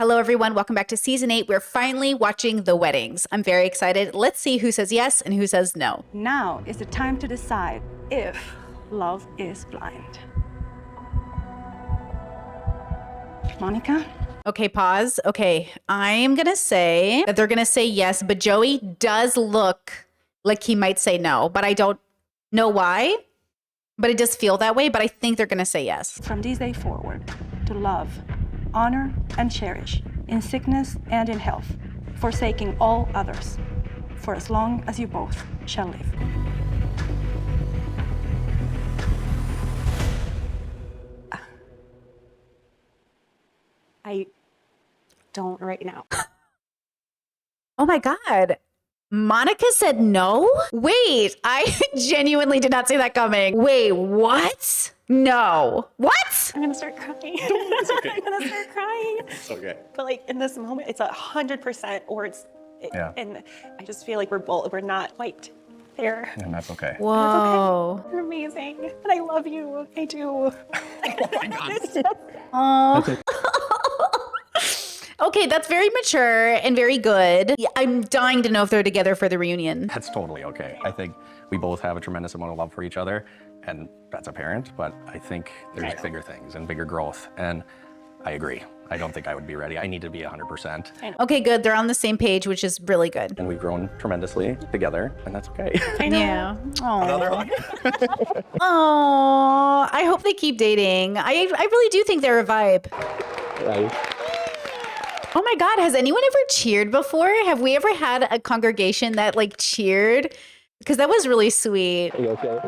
Hello, everyone. Welcome back to season 8. We're finally watching the weddings. I'm very excited. Let's see who says yes and who says no. Now is the time to decide if love is blind. Monica? Okay, pause. Okay, I'm going to say that they're going to say yes, but Joey does look like he might say no, but I don't know why, but it does feel that way, but I think they're going to say yes. From this day forward, to love, honor, and cherish, in sickness and in health, forsaking all others, for as long as you both shall live. I don't right now. Oh my God. Monica said no? Wait, I genuinely did not see that coming. Wait, what? No. What? I'm gonna start crying. It's okay. I'm gonna start crying. It's okay. But like in this moment, it's 100%, or it's, Yeah. and I just feel like we're not quite there. And that's okay. Whoa. You're amazing, and I love you. I do. It's just- Oh. Okay, that's very mature and very good. Yeah, I'm dying to know if they're together for the reunion. That's totally okay. I think we both have a tremendous amount of love for each other, and that's apparent, but I think there's bigger things and bigger growth, and I agree. I don't think I would be ready. I need to be 100%. Okay, good. They're on the same page, which is really good. And we've grown tremendously together, and that's okay. I know. Yeah. Another Oh. hug. Oh. I hope they keep dating. I really do think they're a vibe. Right. Oh my God, has anyone ever cheered before? Have we ever had a congregation that like cheered? Because that was really sweet. Are you okay?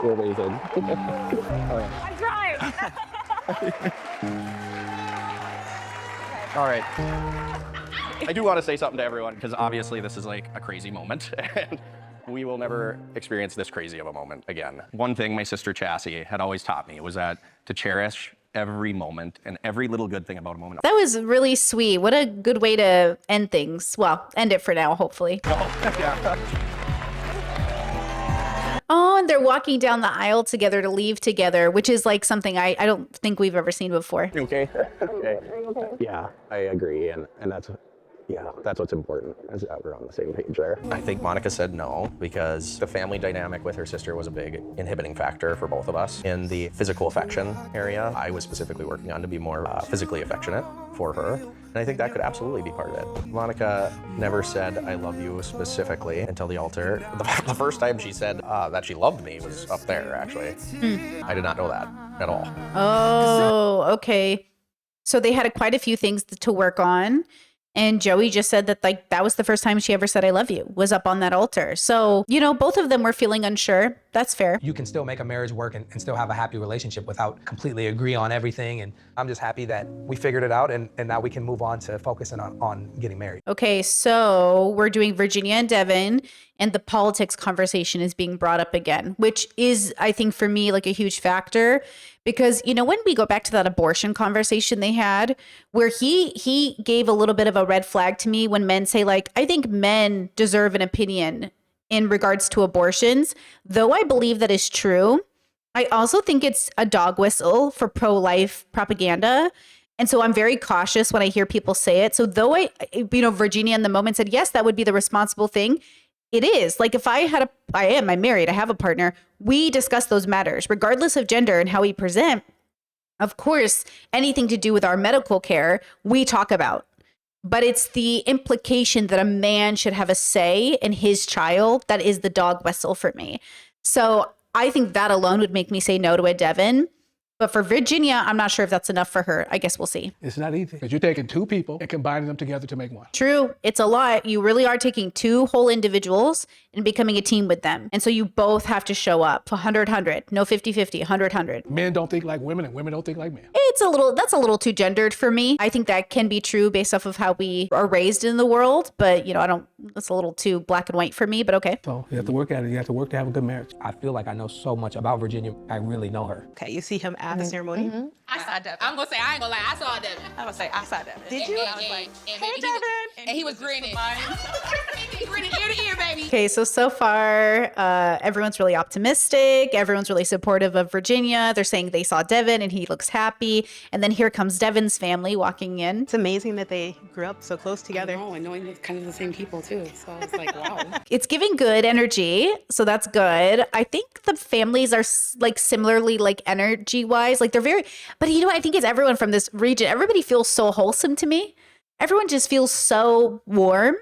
You're amazing. I'm crying. All right. I do want to say something to everyone, because obviously this is like a crazy moment, and we will never experience this crazy of a moment again. One thing my sister Chassie had always taught me was that to cherish every moment and every little good thing about a moment. That was really sweet. What a good way to end things. Well, end it for now, hopefully. Oh, and they're walking down the aisle together to leave together, which is like something I don't think we've ever seen before. Okay. Okay. Yeah, I agree, and that's what's important, is that we're on the same page there. I think Monica said no because the family dynamic with her sister was a big inhibiting factor for both of us. In the physical affection area, I was specifically working on to be more physically affectionate for her, and I think that could absolutely be part of it. Monica never said "I love you" specifically until the altar. The first time she said that she loved me was up there, actually. I did not know that at all. Oh, okay. So they had quite a few things to work on. And Joey just said that like that was the first time she ever said I love you, was up on that altar. So, you know, both of them were feeling unsure. That's fair. You can still make a marriage work and still have a happy relationship without completely agree on everything. And I'm just happy that we figured it out, and now we can move on to focusing on getting married. Okay, so we're doing Virginia and Devin, and the politics conversation is being brought up again, which is, I think, for me, like a huge factor. Because, you know, when we go back to that abortion conversation they had, where he gave a little bit of a red flag to me when men say, like, I think men deserve an opinion in regards to abortions. Though I believe that is true, I also think it's a dog whistle for pro-life propaganda. And so I'm very cautious when I hear people say it. So though Virginia in the moment said, yes, that would be the responsible thing. It is. Like if I'm married, I have a partner. We discuss those matters, regardless of gender and how we present. Of course, anything to do with our medical care, we talk about. But it's the implication that a man should have a say in his child that is the dog whistle for me. So I think that alone would make me say no to a Devin. But for Virginia, I'm not sure if that's enough for her. I guess we'll see. It's not easy because you're taking two people and combining them together to make one. True. It's a lot. You really are taking two whole individuals and becoming a team with them. And so you both have to show up 100-100, no 50-50, 100-100. Men don't think like women and women don't think like men. That's a little too gendered for me. I think that can be true based off of how we are raised in the world. But, that's a little too black and white for me, but okay. So you have to work at it. You have to work to have a good marriage. I feel like I know so much about Virginia. I really know her. Okay, you see him at the ceremony. I saw Devin. I'm gonna say, I ain't gonna lie, I saw Devin. I would say I saw Devin. Did you? I was like, hey, Devin. And he was grinning. He was grinning ear to ear, baby. Okay, so far, everyone's really optimistic. Everyone's really supportive of Virginia. They're saying they saw Devin and he looks happy. And then here comes Devin's family walking in. It's amazing that they grew up so close together. Oh, and knowing kind of the same people too. So it's like, wow. It's giving good energy, so that's good. I think the families are like similarly like energy wise, like they're very. But you know what? I think it's everyone from this region. Everybody feels so wholesome to me. Everyone just feels so warm.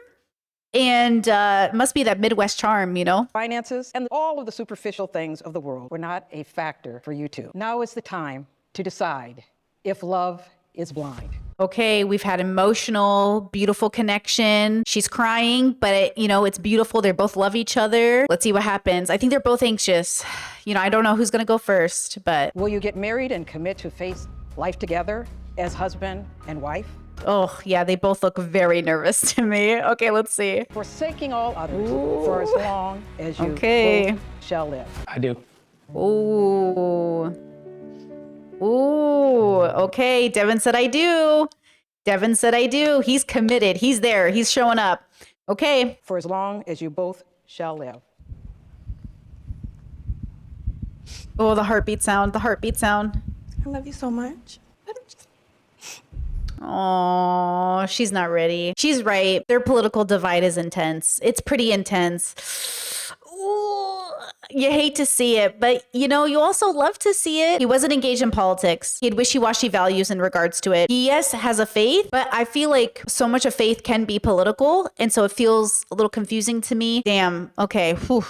And it must be that Midwest charm, you know? Finances and all of the superficial things of the world were not a factor for you two. Now is the time to decide if love is blind. Okay, we've had emotional, beautiful connection. She's crying, but it's beautiful. They both love each other. Let's see what happens. I think they're both anxious. I don't know who's going to go first, but. Will you get married and commit to face life together as husband and wife? Oh, yeah, they both look very nervous to me. Okay, let's see. Forsaking all others for as long as you both shall live. I do. Ooh. Ooh, okay. Devin said I do. Devin said I do. He's committed. He's there. He's showing up. Okay. For as long as you both shall live. Oh, the heartbeat sound. The heartbeat sound. I love you so much. Oh, she's not ready. She's right. Their political divide is intense. It's pretty intense. Ooh, you hate to see it, but you also love to see it. He wasn't engaged in politics. He had wishy-washy values in regards to it. He, yes, has a faith, but I feel like so much of faith can be political. And so it feels a little confusing to me. Damn. Okay. Whew.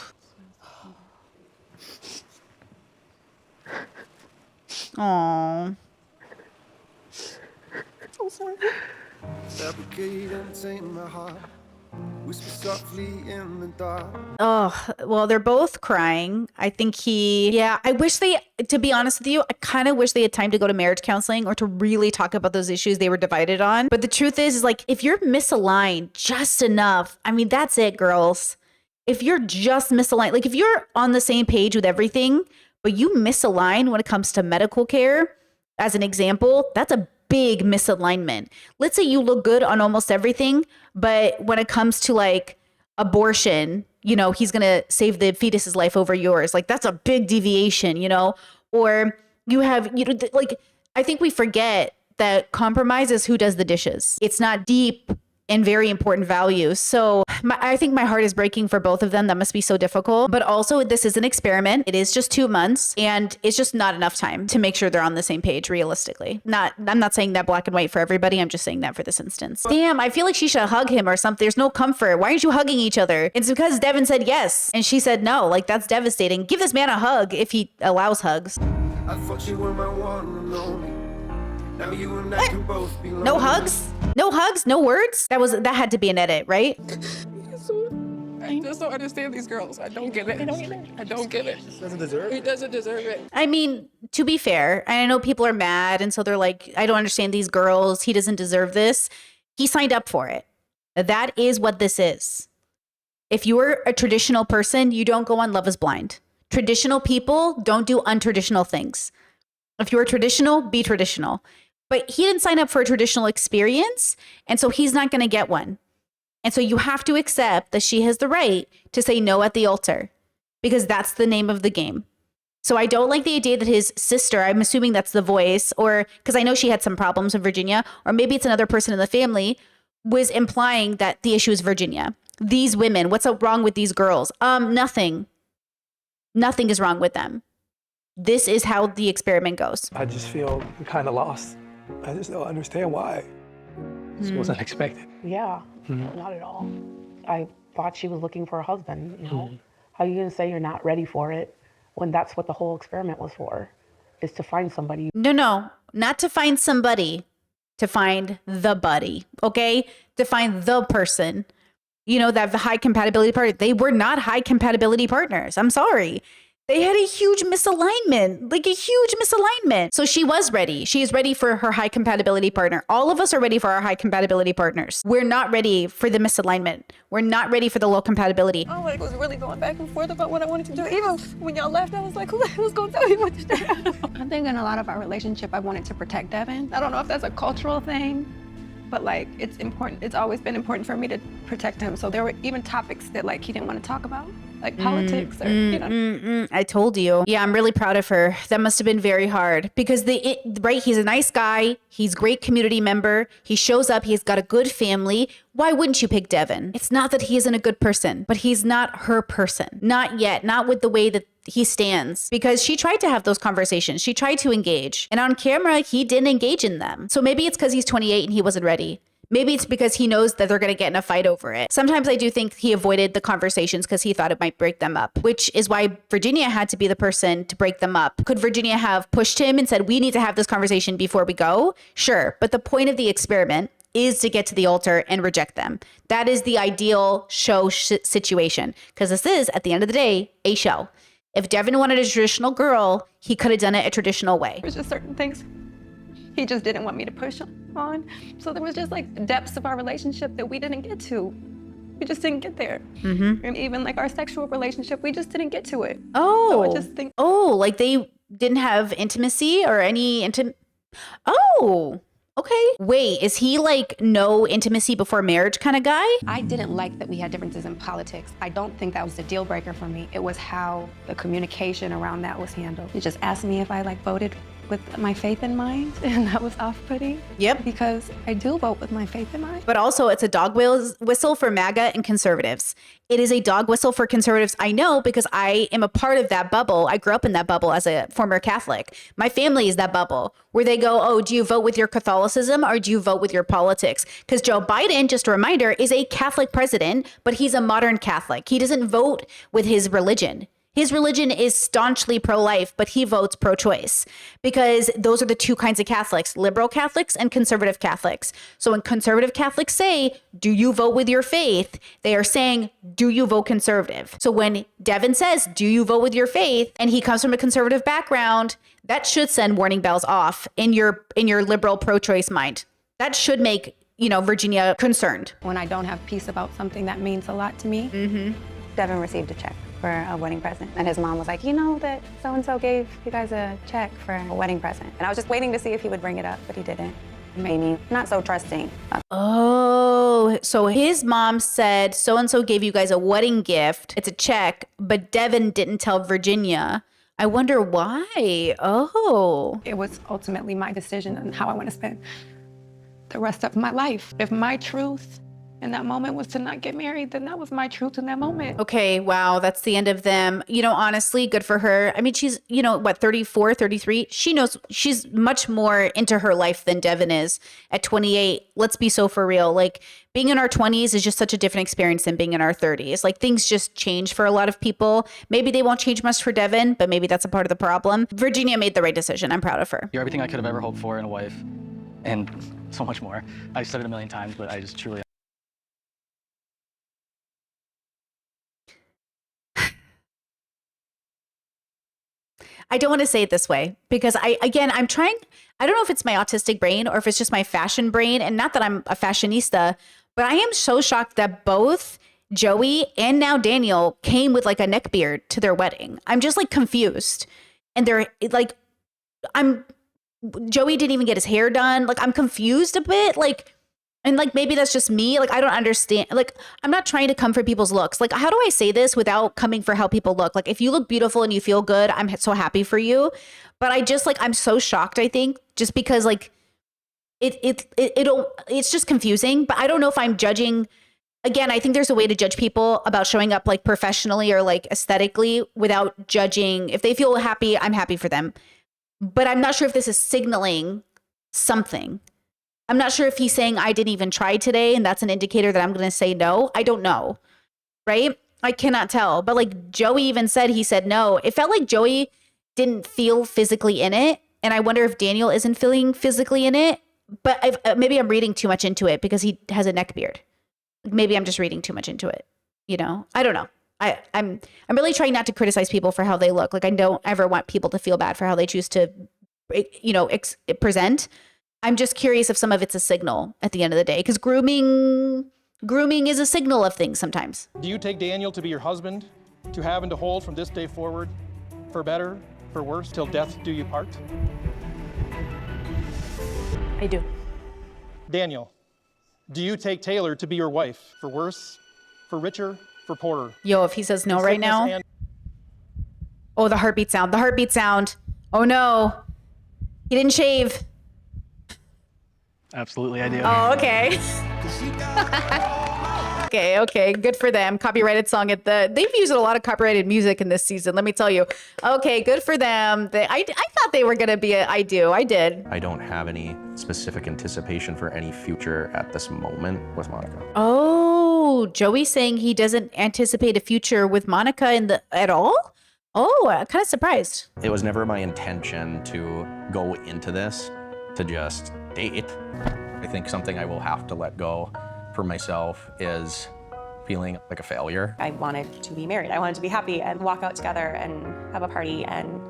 Aww. So sorry. Fabricate and tame my heart. Whisper softly in the dark. Oh, well, they're both crying. I think I wish to be honest with you, I kind of wish they had time to go to marriage counseling or to really talk about those issues they were divided on. But the truth is like, if you're misaligned just enough, I mean, that's it, girls. If you're just misaligned, like if you're on the same page with everything, but you misalign when it comes to medical care, as an example, that's a big misalignment. Let's say you look good on almost everything, but when it comes to like abortion, he's going to save the fetus's life over yours. Like that's a big deviation, or you have, I think we forget that compromise is who does the dishes. It's not deep and very important values. So I think my heart is breaking for both of them. That must be so difficult. But also, this is an experiment. It is just 2 months, and it's just not enough time to make sure they're on the same page realistically. I'm not saying that black and white for everybody. I'm just saying that for this instance. Damn, I feel like she should hug him or something. There's no comfort. Why aren't you hugging each other? It's because Devin said yes, and she said no. Like, that's devastating. Give this man a hug if he allows hugs. I thought you were my one and only. Now you and I can both be lonely. No hugs? No hugs? No words? That had to be an edit, right? I just don't understand these girls. I don't get it. I don't get it. He doesn't deserve it. He doesn't deserve it. I mean, to be fair, I know people are mad, and so they're like, I don't understand these girls. He doesn't deserve this. He signed up for it. That is what this is. If you're a traditional person, you don't go on Love is Blind. Traditional people don't do untraditional things. If you're traditional, be traditional. But he didn't sign up for a traditional experience, and so he's not going to get one. And so you have to accept that she has the right to say no at the altar, because that's the name of the game. So I don't like the idea that his sister, I'm assuming that's the voice, or because I know she had some problems with Virginia, or maybe it's another person in the family, was implying that the issue is Virginia. These women, what's wrong with these girls? Nothing. Nothing is wrong with them. This is how the experiment goes. I just feel kind of lost. I just don't understand why. This was unexpected. Yeah, not at all. I thought she was looking for a husband, How are you going to say you're not ready for it when that's what the whole experiment was for, is to find somebody? No, not to find somebody, to find the buddy, okay? To find the person. That the high compatibility partner. They were not high compatibility partners. I'm sorry. They had a huge misalignment, like a huge misalignment. So she was ready. She is ready for her high compatibility partner. All of us are ready for our high compatibility partners. We're not ready for the misalignment. We're not ready for the low compatibility. Oh, I was really going back and forth about what I wanted to do. Even when y'all left, I was like, who's going to tell me what to do? I think in a lot of our relationship, I wanted to protect Devin. I don't know if that's a cultural thing, but like, it's important. It's always been important for me to protect him. So there were even topics that like he didn't want to talk about, like politics or, you know. I told you. Yeah, I'm really proud of her. That must have been very hard because right, he's a nice guy. He's a great community member. He shows up. He's got a good family. Why wouldn't you pick Devin? It's not that he isn't a good person, but he's not her person. Not yet. Not with the way that he stands, because she tried to have those conversations. She tried to engage, and on camera, he didn't engage in them. So maybe it's because he's 28 and he wasn't ready. Maybe it's because he knows that they're going to get in a fight over it. Sometimes I do think he avoided the conversations because he thought it might break them up, which is why Virginia had to be the person to break them up. Could Virginia have pushed him and said, we need to have this conversation before we go? Sure. But the point of the experiment is to get to the altar and reject them. That is the ideal show situation, because this is, at the end of the day, a show. If Devin wanted a traditional girl, he could have done it a traditional way. There's just certain things he just didn't want me to push on. So there was just like depths of our relationship that we didn't get to. We just didn't get there. And even like our sexual relationship, we just didn't get to it. So I just think, like they didn't have intimacy or any okay. Wait, is he like no intimacy before marriage kind of guy? I didn't like that we had differences in politics. I don't think that was a deal breaker for me. It was how the communication around that was handled. He just asked me if I like voted with my faith in mind, and that was off-putting. Yep. Because I do vote with my faith in mind. But also it's a dog whistle for MAGA and conservatives. It is a dog whistle for conservatives. I know because I am a part of that bubble. I grew up in that bubble as a former Catholic. My family is that bubble where they go, oh, do you vote with your Catholicism or do you vote with your politics? Because Joe Biden, just a reminder, is a Catholic president, but he's a modern Catholic. He doesn't vote with his religion. His religion is staunchly pro-life, but he votes pro-choice because those are the two kinds of Catholics, liberal Catholics and conservative Catholics. So when conservative Catholics say, do you vote with your faith? They are saying, do you vote conservative? So when Devin says, do you vote with your faith? And he comes from a conservative background, that should send warning bells off in your liberal pro-choice mind. That should make, Virginia concerned. When I don't have peace about something that means a lot to me. Devin received a check for a wedding present. And his mom was like, you know that so-and-so gave you guys a check for a wedding present. And I was just waiting to see if he would bring it up, but he didn't. It made me not so trusting. Oh, so his mom said so-and-so gave you guys a wedding gift. It's a check, but Devin didn't tell Virginia. I wonder why. Oh. It was ultimately my decision on how I want to spend the rest of my life. If my truth in that moment was to not get married, then that was my truth in that moment. Okay, wow, that's the end of them. Honestly, good for her. I mean, she's, 34, 33? She knows she's much more into her life than Devin is at 28. Let's be so for real. Like, being in our 20s is just such a different experience than being in our 30s. Like, things just change for a lot of people. Maybe they won't change much for Devin, but maybe that's a part of the problem. Virginia made the right decision. I'm proud of her. You're everything I could have ever hoped for in a wife, and so much more. I've said it a million times, but I just truly... I don't want to say it this way because I'm trying, I don't know if it's my autistic brain or if it's just my fashion brain, and not that I'm a fashionista, but I am so shocked that both Joey and now Daniel came with like a neck beard to their wedding. I'm just like confused. And they're like, Joey didn't even get his hair done. Like, I'm confused a bit. And maybe that's just me. Like, I don't understand. Like, I'm not trying to come for people's looks. Like, how do I say this without coming for how people look? Like, if you look beautiful and you feel good, I'm so happy for you. But I'm so shocked, I think, just because like it's just confusing. But I don't know if I'm judging. Again, I think there's a way to judge people about showing up like professionally or like aesthetically without judging. If they feel happy, I'm happy for them. But I'm not sure if this is signaling something. I'm not sure if he's saying I didn't even try today and that's an indicator that I'm going to say no. I don't know. Right? I cannot tell. But like Joey even said, he said no. It felt like Joey didn't feel physically in it. And I wonder if Daniel isn't feeling physically in it. But maybe I'm reading too much into it because he has a neck beard. Maybe I'm just reading too much into it. I don't know. I'm really trying not to criticize people for how they look. Like I don't ever want people to feel bad for how they choose to, present. I'm just curious if some of it's a signal at the end of the day, because grooming is a signal of things sometimes. Do you take Daniel to be your husband, to have and to hold from this day forward, for better, for worse, till death do you part? I do. Daniel, do you take Taylor to be your wife, for worse, for richer, for poorer? Yo, if he says no In right sickness now. and- Oh, the heartbeat sound. The heartbeat sound. Oh no. He didn't shave. Absolutely, I do. Oh, okay. Okay. Good for them. Copyrighted song they've used a lot of copyrighted music in this season. Let me tell you. Okay, good for them. I thought they were going to be I did. I don't have any specific anticipation for any future at this moment with Monica. Oh, Joey's saying he doesn't anticipate a future with Monica at all? Oh, I'm kind of surprised. It was never my intention to go into this to just date. I think something I will have to let go for myself is feeling like a failure. I wanted to be married. I wanted to be happy and walk out together and have a party and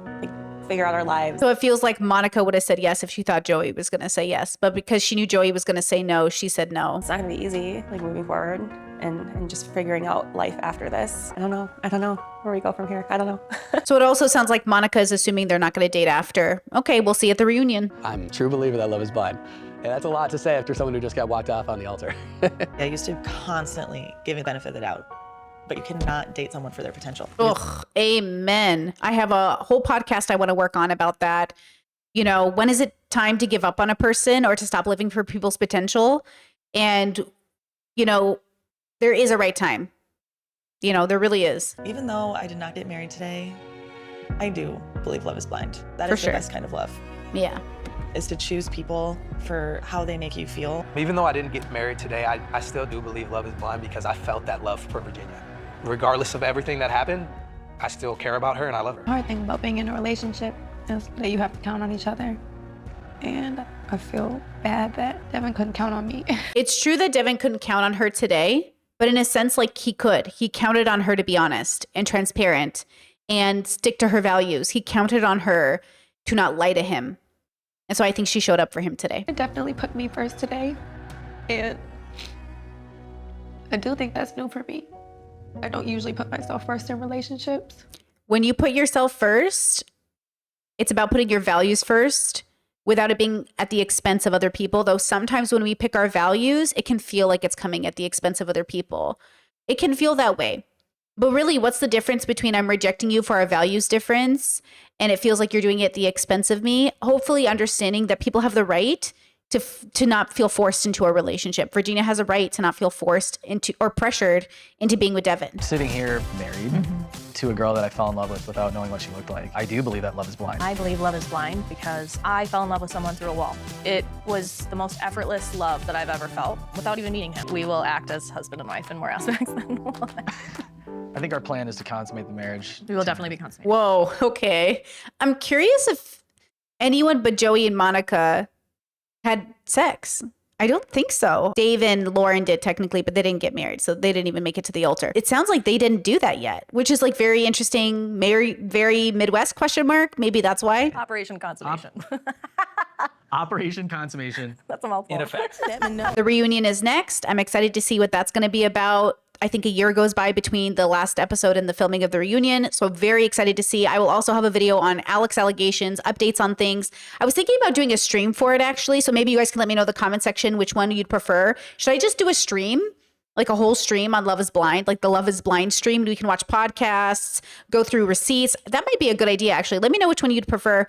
figure out our lives. So it feels like Monica would have said yes if she thought Joey was going to say yes. But because she knew Joey was going to say no, she said no. It's not going to be easy, moving forward and just figuring out life after this. I don't know where we go from here. I don't know. So it also sounds like Monica is assuming they're not going to date after. Okay, we'll see at the reunion. I'm a true believer that love is blind. And that's a lot to say after someone who just got walked off on the altar. I used to constantly give the benefit of the doubt, but you cannot date someone for their potential. Ugh, amen. I have a whole podcast I want to work on about that. When is it time to give up on a person or to stop living for people's potential? And, there is a right time. There really is. Even though I did not get married today, I do believe love is blind. That For is sure. the best kind of love. Yeah. Is to choose people for how they make you feel. Even though I didn't get married today, I still do believe love is blind because I felt that love for Virginia. Regardless of everything that happened, I still care about her and I love her. The hard thing about being in a relationship is that you have to count on each other. And I feel bad that Devin couldn't count on me. It's true that Devin couldn't count on her today, but in a sense, he could. He counted on her to be honest and transparent and stick to her values. He counted on her to not lie to him. And so I think she showed up for him today. It definitely put me first today. And I do think that's new for me. I don't usually put myself first in relationships. When you put yourself first, it's about putting your values first without it being at the expense of other people. Though sometimes when we pick our values, it can feel like it's coming at the expense of other people. It can feel that way. But really, what's the difference between I'm rejecting you for our values difference and it feels like you're doing it at the expense of me? Hopefully understanding that people have the right to not feel forced into a relationship. Virginia has a right to not feel forced into or pressured into being with Devin. Sitting here married to a girl that I fell in love with without knowing what she looked like, I do believe that love is blind. I believe love is blind because I fell in love with someone through a wall. It was the most effortless love that I've ever felt without even meeting him. We will act as husband and wife in more aspects than one. I think our plan is to consummate the marriage. We will definitely be consummated. Whoa, okay. I'm curious if anyone but Joey and Monica had sex. I don't think so. Dave and Lauren did technically, but they didn't get married, so they didn't even make it to the altar. It sounds like they didn't do that yet, which is very interesting, very Midwest question mark. Maybe that's why. Operation Consummation. Operation Consummation. That's a mouthful. In effect. The reunion is next. I'm excited to see what that's going to be about. I think a year goes by between the last episode and the filming of the reunion. So very excited to see. I will also have a video on Alex allegations, updates on things. I was thinking about doing a stream for it actually. So maybe you guys can let me know in the comment section which one you'd prefer. Should I just do a stream? Like a whole stream on Love is Blind, like the Love is Blind stream. We can watch podcasts, go through receipts. That might be a good idea actually. Let me know which one you'd prefer.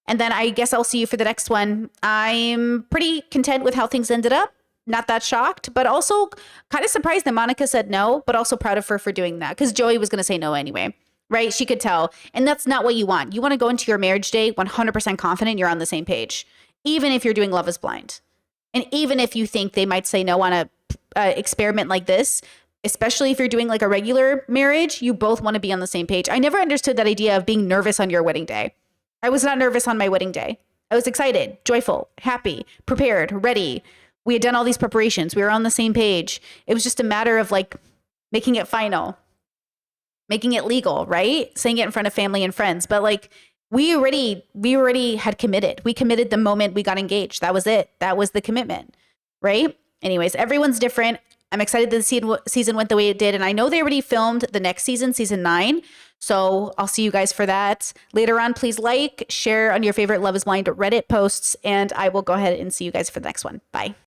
And then I guess I'll see you for the next one. I'm pretty content with how things ended up. Not that shocked, but also kind of surprised that Monica said no, but also proud of her for doing that because Joey was going to say no anyway, right? She could tell. And that's not what you want. You want to go into your marriage day 100% confident you're on the same page, even if you're doing Love is Blind. And even if you think they might say no on a experiment like this, especially if you're doing a regular marriage, you both want to be on the same page. I never understood that idea of being nervous on your wedding day. I was not nervous on my wedding day. I was excited, joyful, happy, prepared, ready. We had done all these preparations. We were on the same page. It was just a matter of making it final. making it legal, right? Saying it in front of family and friends. But like we already had committed. We committed the moment we got engaged. That was it. That was the commitment, right? Anyways, everyone's different. I'm excited that the season went the way it did. And I know they already filmed the next season, season 9. So I'll see you guys for that. Later on, please like, share on your favorite Love is Blind Reddit posts, and I will go ahead and see you guys for the next one. Bye.